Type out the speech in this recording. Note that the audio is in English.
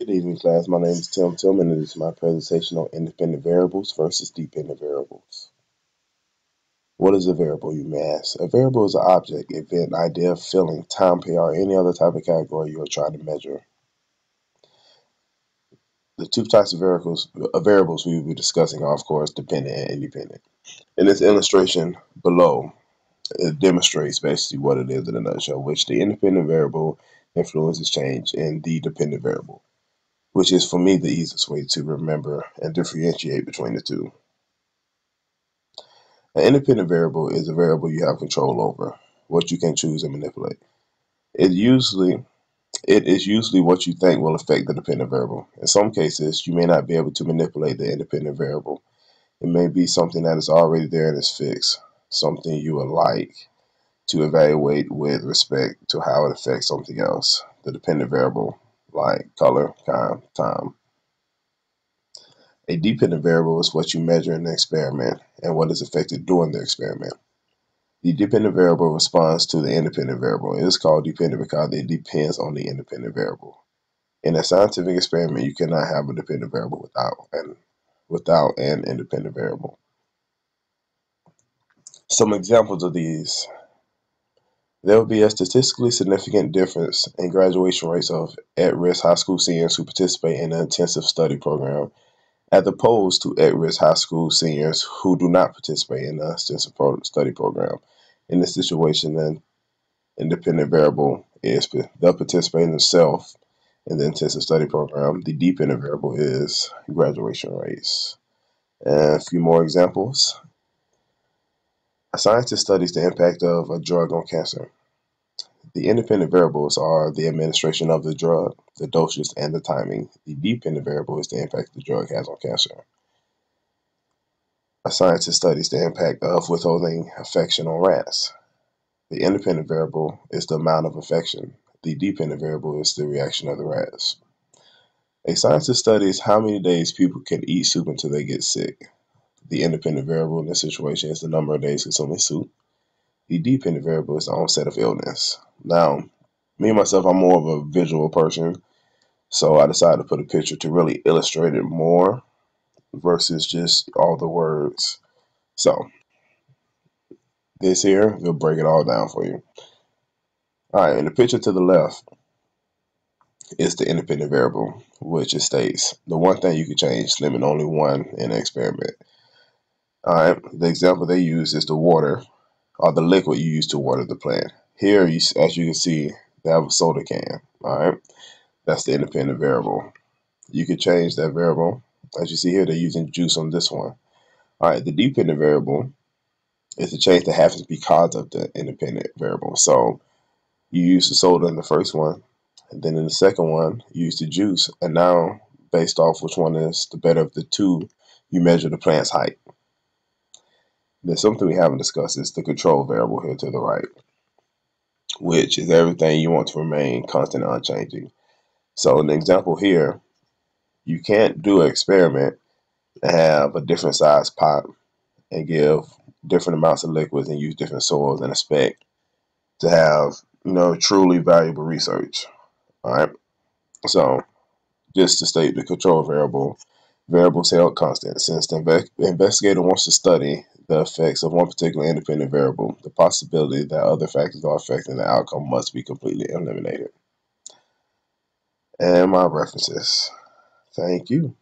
Good evening, class. My name is Tim Tillman, and this is my presentation on independent variables versus dependent variables. What is a variable, you may ask? A variable is an object, event, idea, feeling, time period, or any other type of category you are trying to measure. The two types of variables we will be discussing are, of course, dependent and independent. In this illustration below, it demonstrates basically what it is in a nutshell, which the independent variable influences change in the dependent variable, which is for me the easiest way to remember and differentiate between the two. An independent variable is a variable you have control over, what you can choose and manipulate. It usually it is usually what you think will affect the dependent variable. In some cases, you may not be able to manipulate the independent variable. It may be something that is already there and is fixed, something you would like to evaluate with respect to how it affects something else. The dependent variable, like color, time. A dependent variable is what you measure in the experiment and what is affected during the experiment. The dependent variable responds to the independent variable. It is called dependent because it depends on the independent variable. In a scientific experiment, you cannot have a dependent variable without an independent variable. Some examples of these: there will be a statistically significant difference in graduation rates of at-risk high school seniors who participate in an intensive study program, as opposed to at-risk high school seniors who do not participate in the intensive study program. In this situation, then, independent variable is the participant themselves in the intensive study program. The dependent variable is graduation rates. And a few more examples. A scientist studies the impact of a drug on cancer. The independent variables are the administration of the drug, the dosage, and the timing. The dependent variable is the impact the drug has on cancer. A scientist studies the impact of withholding affection on rats. The independent variable is the amount of affection. The dependent variable is the reaction of the rats. A scientist studies how many days people can eat soup until they get sick. The independent variable in this situation is the number of days consuming soup. The dependent variable is the onset of illness. Now, me myself, I'm more of a visual person, so I decided to put a picture to really illustrate it more versus just all the words. So, this here will break it all down for you. All right, in the picture to the left is the independent variable, which it states the one thing you can change, limit only one in an experiment. All right, the example they use is the water or the liquid you use to water the plant. Here, as you can see, they have a soda can. All right, that's the independent variable. You can change that variable. As you see here, they're using juice on this one. All right, the dependent variable is the change that happens because of the independent variable. So you use the soda in the first one, and then in the second one, you use the juice. And now, based off which one is the better of the two, you measure the plant's height. There's something we haven't discussed is the control variable here to the right, which is everything you want to remain constant and unchanging. So in the example here, you can't do an experiment and have a different size pot and give different amounts of liquids and use different soils and expect to have, truly valuable research. All right. So just to state the control variables held constant. Since the investigator wants to study the effects of one particular independent variable, the possibility that other factors are affecting the outcome must be completely eliminated. And my references. Thank you.